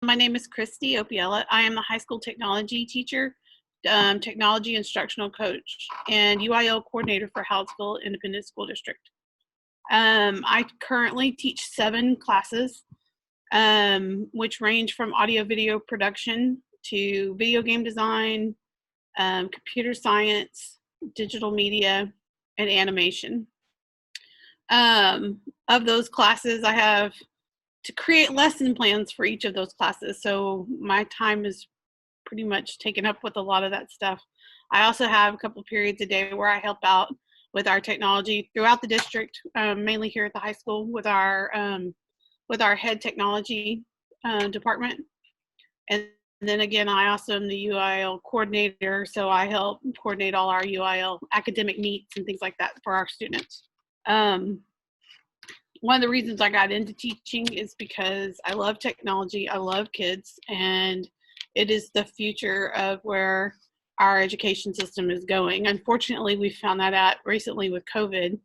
my name is Christy Opiella. I am the high school technology teacher, technology instructional coach, and UIL coordinator for Hallettsville Independent School District. I currently teach 7 classes, which range from audio video production to video game design, computer science, digital media, and animation. Of those classes, I have to create lesson plans for each of those classes. So my time is pretty much taken up with a lot of that stuff. I also have a couple periods a day where I help out with our technology throughout the district, mainly here at the high school with our head technology department. And then again, I also am the UIL coordinator, so I help coordinate all our UIL academic meets and things like that for our students. One of the reasons I got into teaching is because I love technology, I love kids, and it is the future of where our education system is going. Unfortunately, we found that out recently with COVID,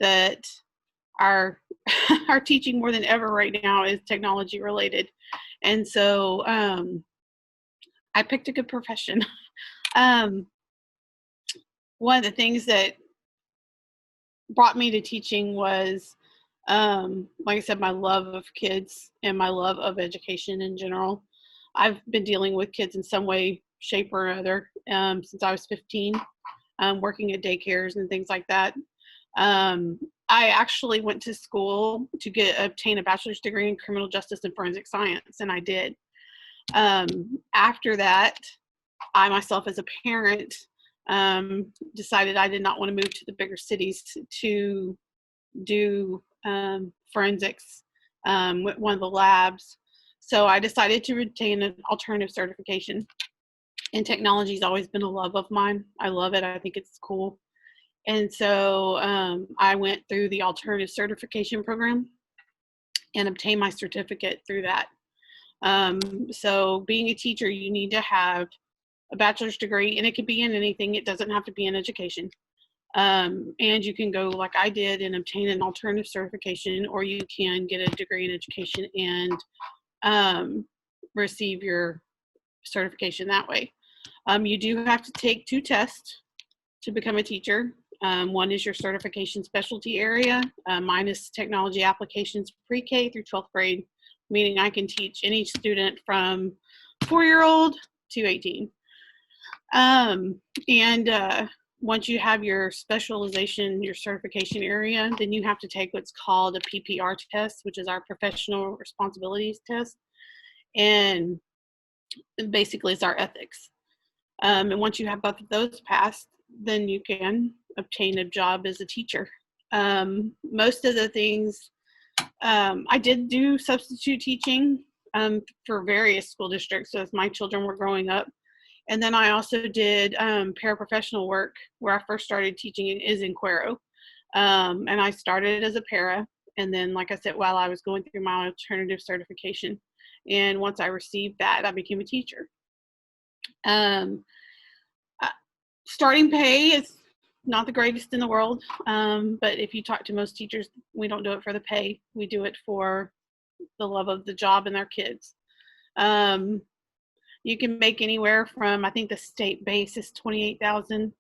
that our our teaching more than ever right now is technology related. And so I picked a good profession. One of the things that brought me to teaching was, like I said, my love of kids and my love of education in general. I've been dealing with kids in some way, shape, or other since I was 15, working at daycares and things like that. I actually went to school to obtain a bachelor's degree in criminal justice and forensic science, and I did. After that, I myself as a parent decided I did not want to move to the bigger cities to do forensics with one of the labs. So I decided to retain an alternative certification. And technology has always been a love of mine. I love it. I think it's cool. And so I went through the alternative certification program and obtained my certificate through that. So being a teacher, you need to have a bachelor's degree, and it could be in anything. It doesn't have to be in education. And you can go like I did and obtain an alternative certification, or you can get a degree in education and receive your certification that way. You do have to take 2 tests to become a teacher. One is your certification specialty area. Mine is technology applications pre-K through 12th grade, meaning I can teach any student from 4-year-old to 18. Once you have your specialization, your certification area, then you have to take what's called a PPR test, which is our professional responsibilities test. And basically it's our ethics. And once you have both of those passed, then you can obtain a job as a teacher. Most of the things, I did do substitute teaching for various school districts as my children were growing up. And then I also did paraprofessional work where I first started teaching is in Cuero. And I started as a para. And then, like I said, while I was going through my alternative certification. And once I received that, I became a teacher. Starting pay is not the greatest in the world. But if you talk to most teachers, we don't do it for the pay. We do it for the love of the job and their kids. You can make anywhere from, I think the state base is $28,000,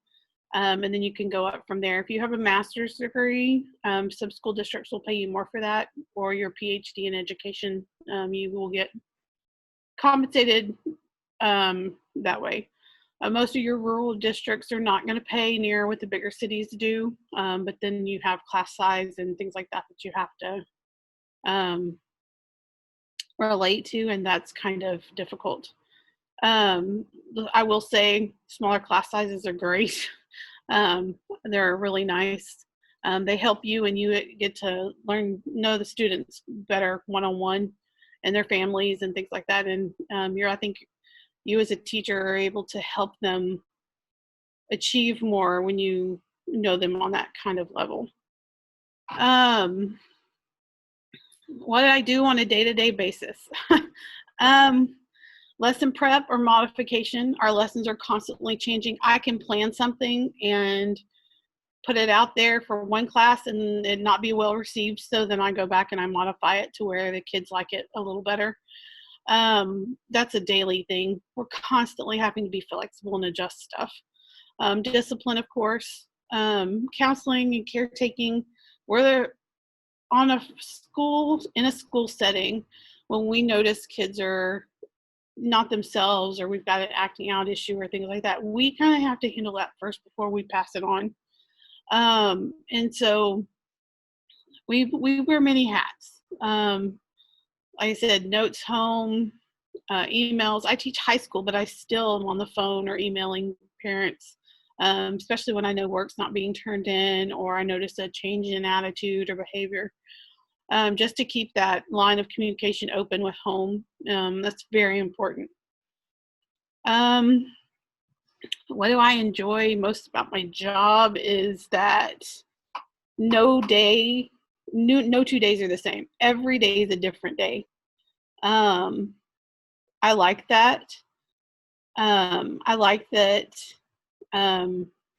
and then you can go up from there. If you have a master's degree, some school districts will pay you more for that, or your PhD in education, you will get compensated that way. Most of your rural districts are not going to pay near what the bigger cities do, but then you have class size and things like that that you have to relate to, and that's kind of difficult. I will say smaller class sizes are great. They're really nice. They help you, and you get to know the students better one-on-one and their families and things like that. And I think you as a teacher are able to help them achieve more when you know them on that kind of level. What did I do on a day-to-day basis? Lesson prep or modification. Our lessons are constantly changing. I can plan something and put it out there for one class and it not be well received. So then I go back and I modify it to where the kids like it a little better. That's a daily thing. We're constantly having to be flexible and adjust stuff. Discipline, of course, counseling and caretaking. We're in a school setting when we notice kids are not themselves or we've got an acting out issue or things like that. We kind of have to handle that first before we pass it on. And so we wear many hats. Like I said, notes home, emails. I teach high school, but I still am on the phone or emailing parents, especially when I know work's not being turned in or I notice a change in attitude or behavior, just to keep that line of communication open with home. That's very important. What do I enjoy most about my job is that no 2 days are the same. Every day is a different day. I like that. I like that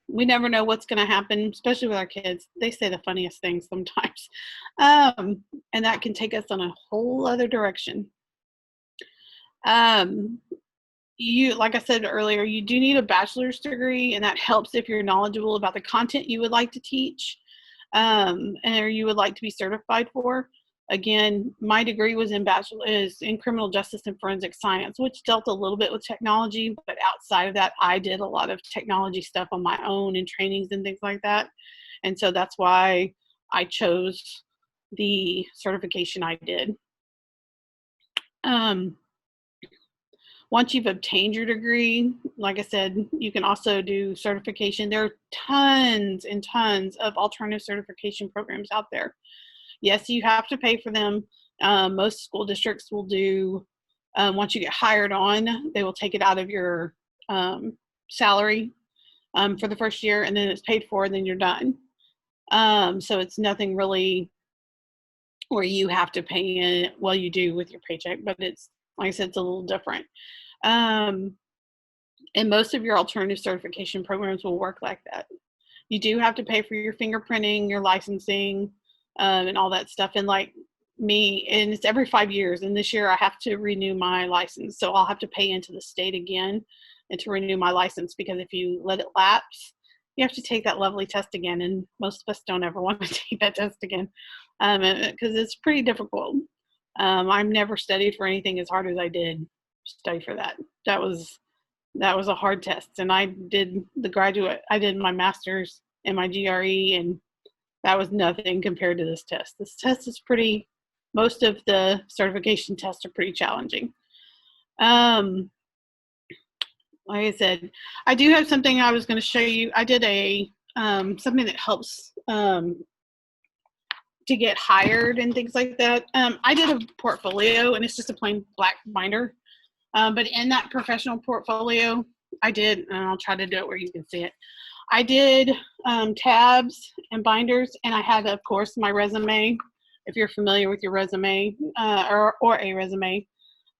we never know what's going to happen, especially with our kids. They say the funniest things sometimes. And that can take us on a whole other direction. Like I said earlier, you do need a bachelor's degree, and that helps if you're knowledgeable about the content you would like to teach, or you would like to be certified for. Again, my degree was in criminal justice and forensic science, which dealt a little bit with technology, but outside of that, I did a lot of technology stuff on my own and trainings and things like that. And so that's why I chose the certification I did. Once you've obtained your degree, like I said, you can also do certification. There are tons and tons of alternative certification programs out there. Yes, you have to pay for them. Most school districts will do, once you get hired on, they will take it out of your salary for the first year, and then it's paid for, and then you're done. So it's nothing really where you have to pay in. Well, you do with your paycheck, but it's, like I said, it's a little different. And most of your alternative certification programs will work like that. You do have to pay for your fingerprinting, your licensing, and all that stuff. And like me, and it's every 5 years. And this year I have to renew my license. So I'll have to pay into the state again and to renew my license, because if you let it lapse, you have to take that lovely test again. And most of us don't ever want to take that test again, because it's pretty difficult. I've never studied for anything as hard as I did study for that. That was a hard test. And I did my master's and my GRE, and that was nothing compared to this test. This test is most of the certification tests are pretty challenging. Like I said, I do have something I was going to show you. I did something that helps to get hired and things like that. I did a portfolio, and it's just a plain black binder. But in that professional portfolio, I did, and I'll try to do it where you can see it. I did tabs and binders, and I had, of course, my resume. If you're familiar with your resume or a resume,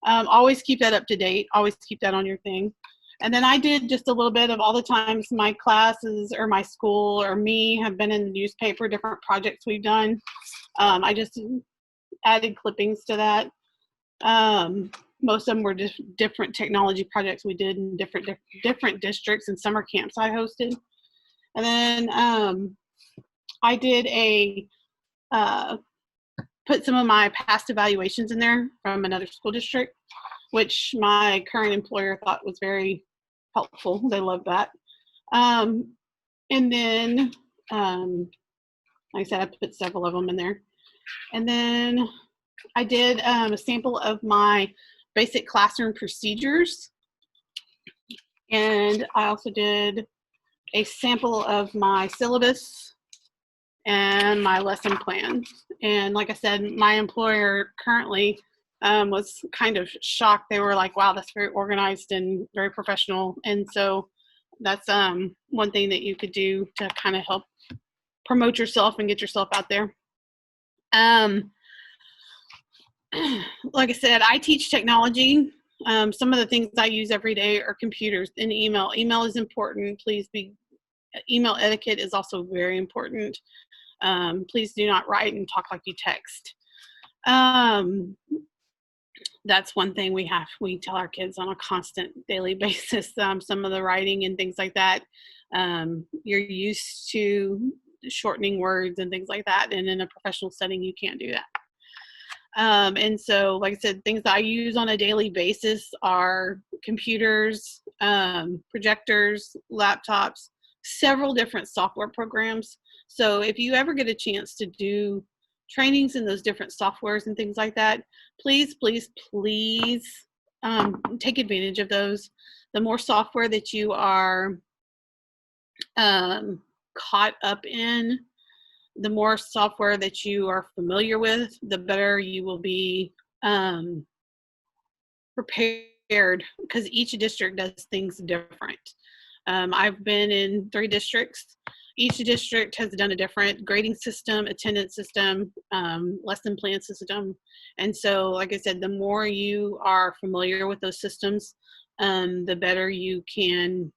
always keep that up to date. Always keep that on your thing. And then I did just a little bit of all the times my classes or my school or me have been in the newspaper, different projects we've done. I just added clippings to that. Most of them were just different technology projects we did in different districts and summer camps I hosted. And then I did put some of my past evaluations in there from another school district, which my current employer thought was very helpful. They loved that. And then, like I said, I put several of them in there. And then I did a sample of my basic classroom procedures. And I also did a sample of my syllabus and my lesson plan. And like I said, my employer currently was kind of shocked. They were like, wow, that's very organized and very professional. And so that's one thing that you could do to kind of help promote yourself and get yourself out there. Like I said, I teach technology. Some of the things I use every day are computers and email. Email is important. Please be Email etiquette is also very important. Please do not write and talk like you text. That's one thing we tell our kids on a constant daily basis. Some of the writing and things like that, you're used to shortening words and things like that, and in a professional setting you can't do that. And so, like I said, things that I use on a daily basis are computers, projectors, laptops, several different software programs. So if you ever get a chance to do trainings in those different softwares and things like that, please, please, please take advantage of those. The more software that you are caught up in, the more software that you are familiar with, the better you will be prepared, because each district does things different. I've been in 3 districts. Each district has done a different grading system, attendance system, lesson plan system. And so, like I said, the more you are familiar with those systems, the better you can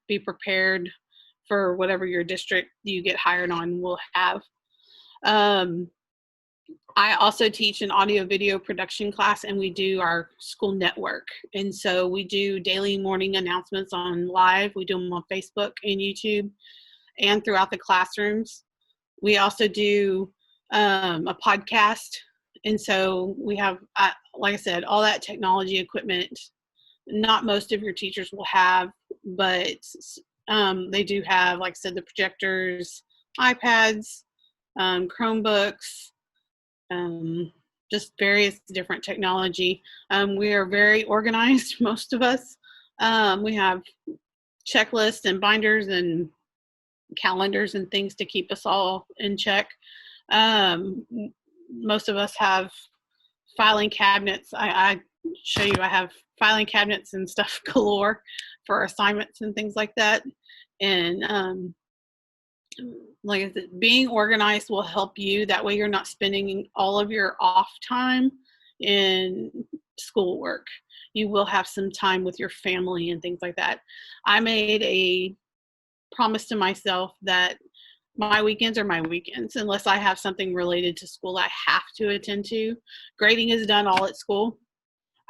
be prepared for whatever your district you get hired on will have. I also teach an audio video production class, and we do our school network. And so we do daily morning announcements on live. We do them on Facebook and YouTube and throughout the classrooms. We also do a podcast. And so we have, like I said, all that technology equipment. Not most of your teachers will have, but they do have, like I said, the projectors, iPads, Chromebooks, just various different technology. We are very organized, most of us. We have checklists and binders and calendars and things to keep us all in check. Most of us have filing cabinets. I show you, I have filing cabinets and stuff galore for assignments and things like that. And like I said, being organized will help you. That way you're not spending all of your off time in schoolwork. You will have some time with your family and things like that. I made a promise to myself that my weekends are my weekends, unless I have something related to school I have to attend to. Grading is done all at school.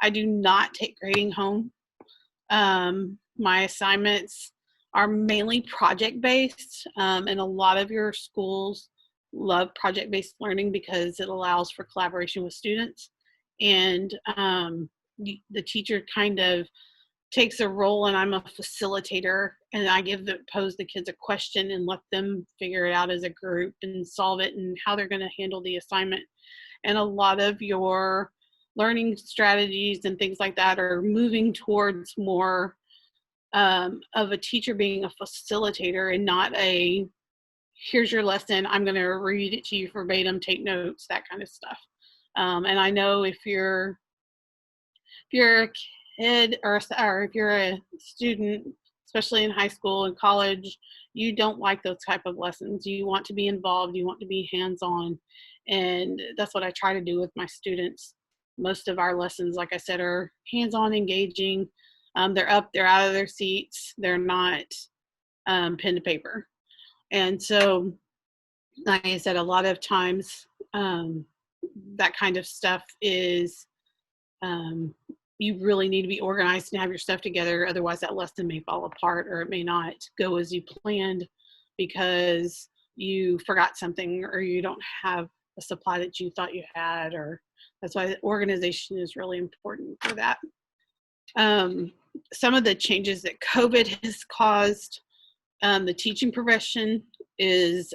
I do not take grading home. My assignments are mainly project-based, and a lot of your schools love project-based learning because it allows for collaboration with students. And the teacher kind of takes a role, and I'm a facilitator, and I pose the kids a question and let them figure it out as a group and solve it and how they're going to handle the assignment. And a lot of your learning strategies and things like that are moving towards more of a teacher being a facilitator and not a, here's your lesson, I'm going to read it to you verbatim, take notes, that kind of stuff. And I know if you're a kid or if you're a student, especially in high school and college, you don't like those type of lessons. You want to be involved, you want to be hands-on, and that's what I try to do with my students. Most of our lessons, like I said, are hands-on, engaging. They're up, they're out of their seats, they're not pen to paper. And so, like I said, a lot of times that kind of stuff is, you really need to be organized and have your stuff together. Otherwise that lesson may fall apart, or it may not go as you planned because you forgot something or you don't have a supply that you thought you had, or that's why organization is really important for that. Some of the changes that COVID has caused the teaching profession is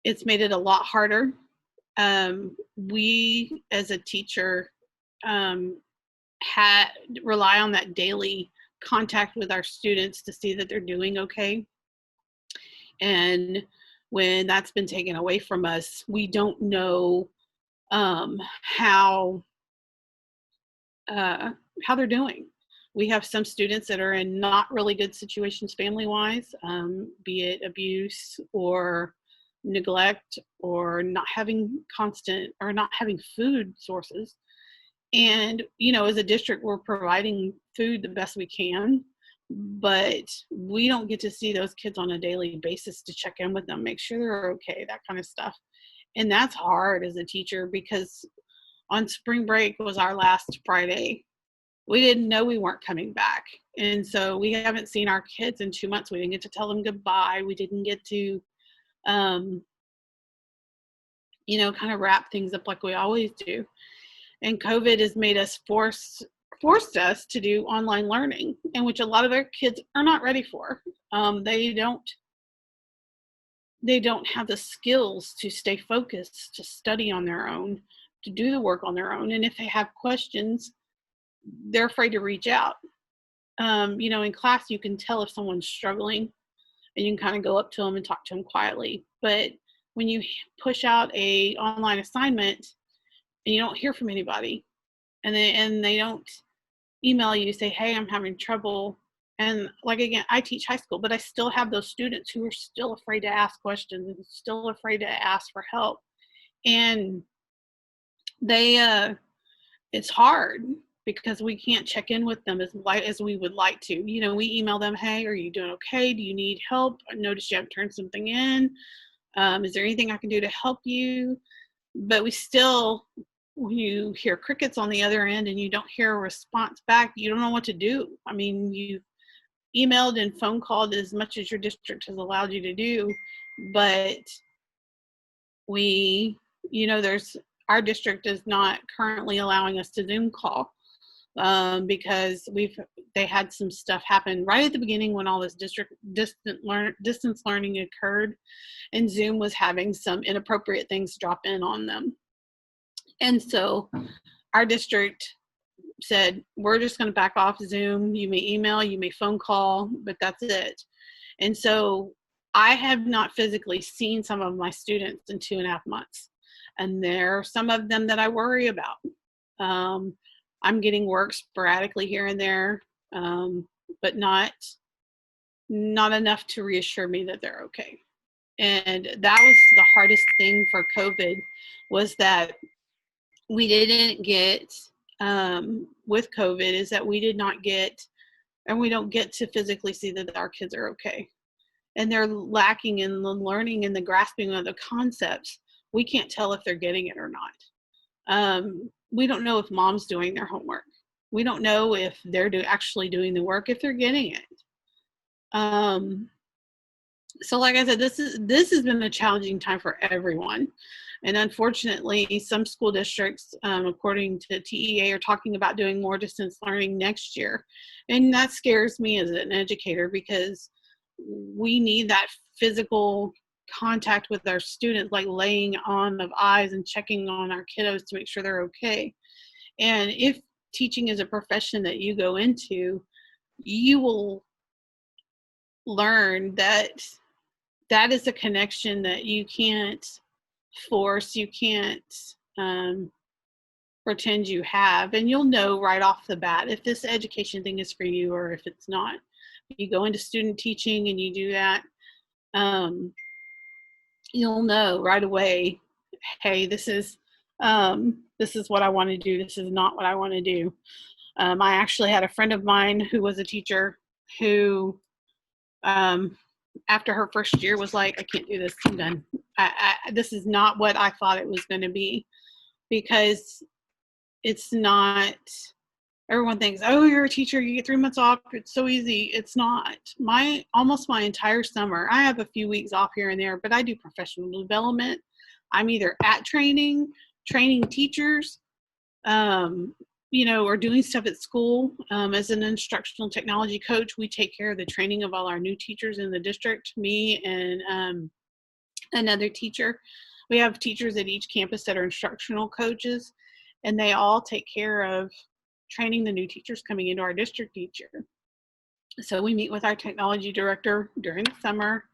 it's made it a lot harder. We as a teacher rely on that daily contact with our students to see that they're doing okay. And when that's been taken away from us, we don't know how they're doing. We have some students that are in not really good situations family-wise, be it abuse or neglect or not having constant or not having food sources. And, you know, as a district, we're providing food the best we can, but we don't get to see those kids on a daily basis to check in with them, make sure they're okay, that kind of stuff. And that's hard as a teacher, because on spring break was our last Friday. We didn't know we weren't coming back. And so we haven't seen our kids in 2 months. We didn't get to tell them goodbye. We didn't get to, kind of wrap things up like we always do. And COVID has made us forced us to do online learning, in which a lot of our kids are not ready for. They don't have the skills to stay focused, to study on their own, to do the work on their own. And if they have questions, they're afraid to reach out. In class, you can tell if someone's struggling, and you can kind of go up to them and talk to them quietly. But when you push out a online assignment and you don't hear from anybody, and they don't email you, say, hey, I'm having trouble. And like, again, I teach high school, but I still have those students who are still afraid to ask questions and still afraid to ask for help. And it's hard because we can't check in with them as we would like to. We email them, hey, are you doing okay? Do you need help? I noticed you haven't turned something in. Is there anything I can do to help you? But we still, when you hear crickets on the other end and you don't hear a response back, you don't know what to do. I mean, you've emailed and phone called as much as your district has allowed you to do, but our district is not currently allowing us to Zoom call, because they had some stuff happen right at the beginning when all this distance learning occurred, and Zoom was having some inappropriate things drop in on them. And so our district said, we're just going to back off Zoom. You may email, you may phone call, but that's it. And so I have not physically seen some of my students in 2.5 months. And there are some of them that I worry about. I'm getting work sporadically here and there, but not enough to reassure me that they're okay. And that was the hardest thing for COVID, was that we didn't get, with COVID, is that we did not get, and we don't get to physically see that our kids are okay. And they're lacking in the learning and the grasping of the concepts. We can't tell if they're getting it or not. We don't know if mom's doing their homework. We don't know if they're actually doing the work, if they're getting it. So like I said, this has been a challenging time for everyone. And unfortunately, some school districts, according to TEA, are talking about doing more distance learning next year. And that scares me as an educator, because we need that physical contact with our students, like laying on of eyes and checking on our kiddos to make sure they're okay. And if teaching is a profession that you go into, you will learn that is a connection that you can't force, you can't pretend you have, and you'll know right off the bat if this education thing is for you or if it's not. You go into student teaching and you do that, you'll know right away, hey, this is what I want to do, this is not what I want to do. I actually had a friend of mine who was a teacher who, after her first year, was like, I can't do this, I'm done. This is not what I thought it was going to be, because it's not, everyone thinks, oh, you're a teacher, you get 3 months off, it's so easy. It's not. Almost my entire summer, I have a few weeks off here and there, but I do professional development. I'm either at training teachers, or doing stuff at school. As an instructional technology coach, we take care of the training of all our new teachers in the district, me and another teacher. We have teachers at each campus that are instructional coaches, and they all take care of training the new teachers coming into our district each year. So we meet with our technology director during the summer,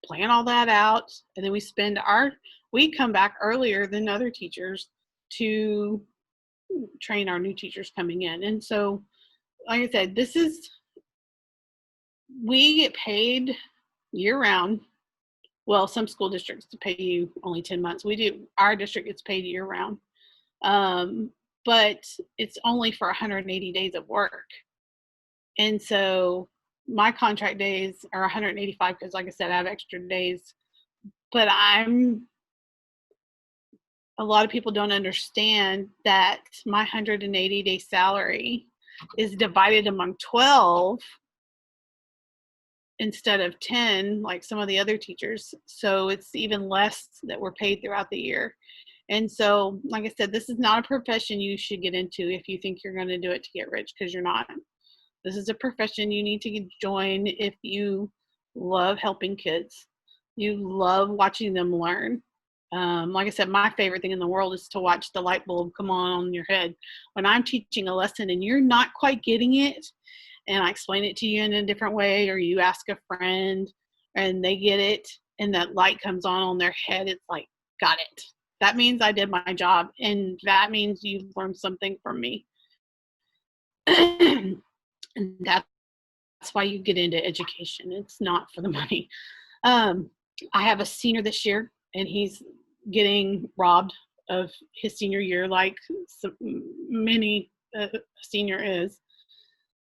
plan all that out, and then we come back earlier than other teachers to train our new teachers coming in. And so, like I said, we get paid year round. Well, some school districts pay you only 10 months. Our district gets paid year round. But it's only for 180 days of work. And so my contract days are 185 because, like I said, I have extra days. But a lot of people don't understand that my 180-day salary is divided among 12 instead of 10, like some of the other teachers. So it's even less that we're paid throughout the year. And so, like I said, this is not a profession you should get into if you think you're going to do it to get rich, because you're not. This is a profession you need to join if you love helping kids. You love watching them learn. Like I said, my favorite thing in the world is to watch the light bulb come on your head. When I'm teaching a lesson and you're not quite getting it, and I explain it to you in a different way, or you ask a friend and they get it, and that light comes on their head, it's like, got it. That means I did my job, and that means you learned something from me. And that's why you get into education. It's not for the money. I have a senior this year, and he's getting robbed of his senior year, like so many senior is.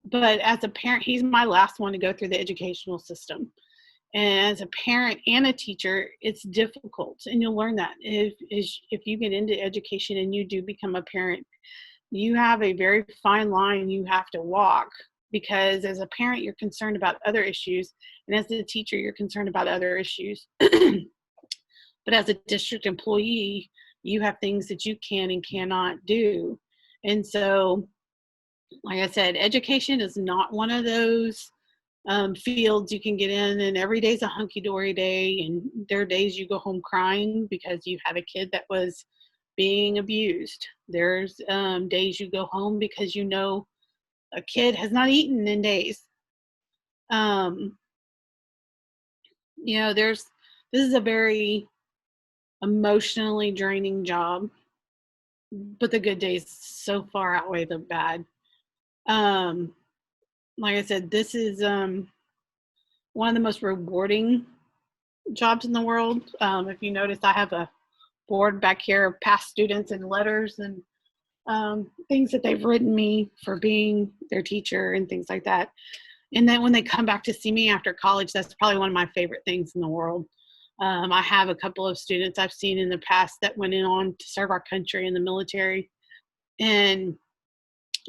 But as a parent, he's my last one to go through the educational system. And as a parent and a teacher, it's difficult, and you'll learn that if you get into education and you do become a parent. You have a very fine line you have to walk, because as a parent, you're concerned about other issues, and as a teacher, you're concerned about other issues. But as a district employee, you have things that you can and cannot do. And so, like I said, education is not one of those fields you can get in and every day's a hunky-dory day, and there are days you go home crying because you have a kid that was being abused. There's days you go home because you know a kid has not eaten in days. This is a very emotionally draining job, but the good days so far outweigh the bad. Like I said, this is one of the most rewarding jobs in the world. If you notice, I have a board back here of past students and letters and things that they've written me for being their teacher and things like that. And then when they come back to see me after college, that's probably one of my favorite things in the world. I have a couple of students I've seen in the past that went on to serve our country in the military, and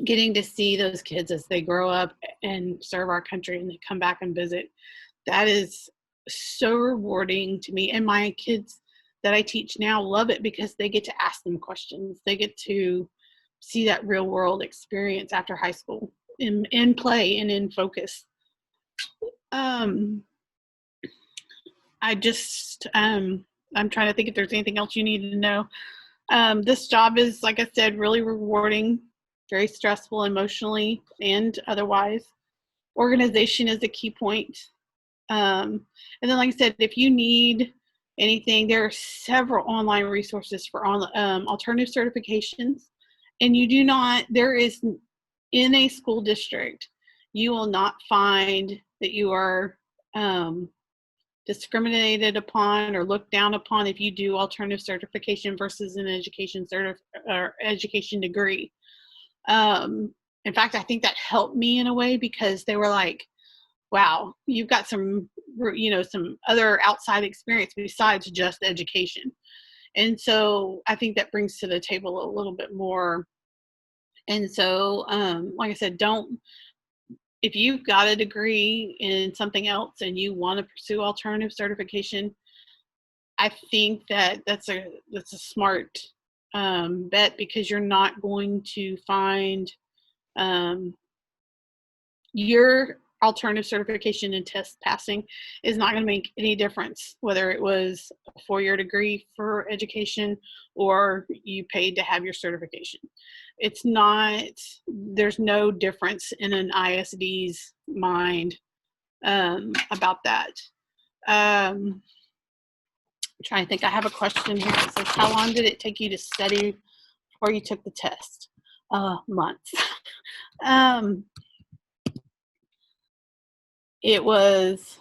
getting to see those kids as they grow up and serve our country and they come back and visit, that is so rewarding to me. And my kids that I teach now love it because they get to ask them questions. They get to see that real world experience after high school in play and in focus. I'm trying to think if there's anything else you need to know. This job is, like I said, really rewarding, very stressful emotionally and otherwise. Organization is a key point. And then, like I said, if you need anything, there are several online resources for alternative certifications. And there is, in a school district, you will not find that you are discriminated upon or looked down upon if you do alternative certification versus an education degree. In fact, I think that helped me in a way, because they were like, wow, you've got some other outside experience besides just education. And so I think that brings to the table a little bit more. And so, like I said, if you've got a degree in something else and you want to pursue alternative certification, I think that's a smart bet, because you're not going to find your alternative certification and test passing is not going to make any difference whether it was a 4-year degree for education or you paid to have your certification. There's no difference in an ISD's mind about that. I'm trying to think. I have a question here that says, how long did it take you to study before you took the test? Months. It was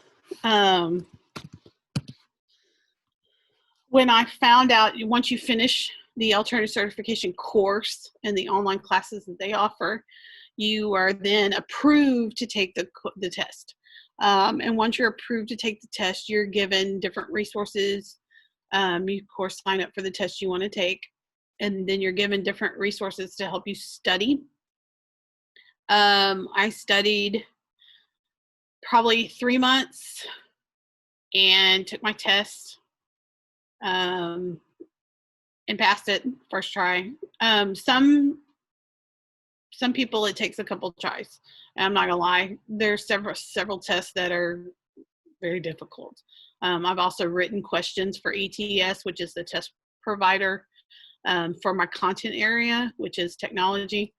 when I found out, once you finish the alternative certification course and the online classes that they offer, you are then approved to take the test. And once you're approved to take the test, you're given different resources. You, of course, sign up for the test you want to take, and then you're given different resources to help you study. I studied probably 3 months and took my test and passed it first try. Some people it takes a couple tries. And I'm not gonna lie, there's several tests that are very difficult. I've also written questions for ETS, which is the test provider for my content area, which is technology.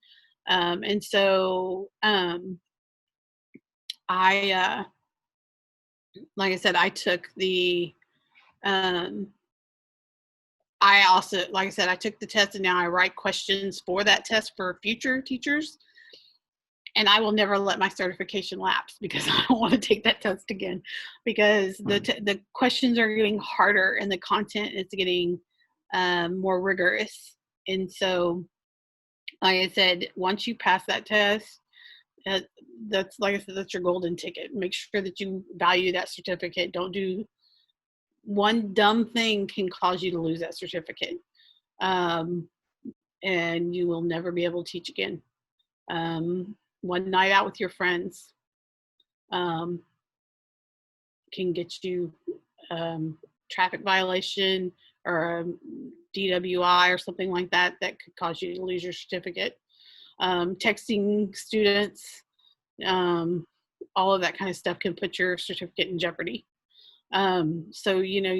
And so like I said, I took the, I also, like I said, I took the test and now I write questions for that test for future teachers. And I will never let my certification lapse because I don't want to take that test again, because the questions are getting harder and the content is getting more rigorous. And so, like I said, once you pass that test, that's, like I said, that's your golden ticket. Make sure that you value that certificate. Don't do one dumb thing can cause you to lose that certificate. And you will never be able to teach again. One night out with your friends can get you traffic violation or a DWI or something like that that could cause you to lose your certificate. Texting students, all of that kind of stuff can put your certificate in jeopardy. So, you know,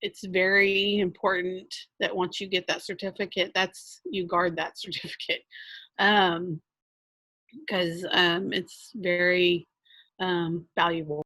it's very important that once you get that certificate, you guard that certificate. Because it's very valuable.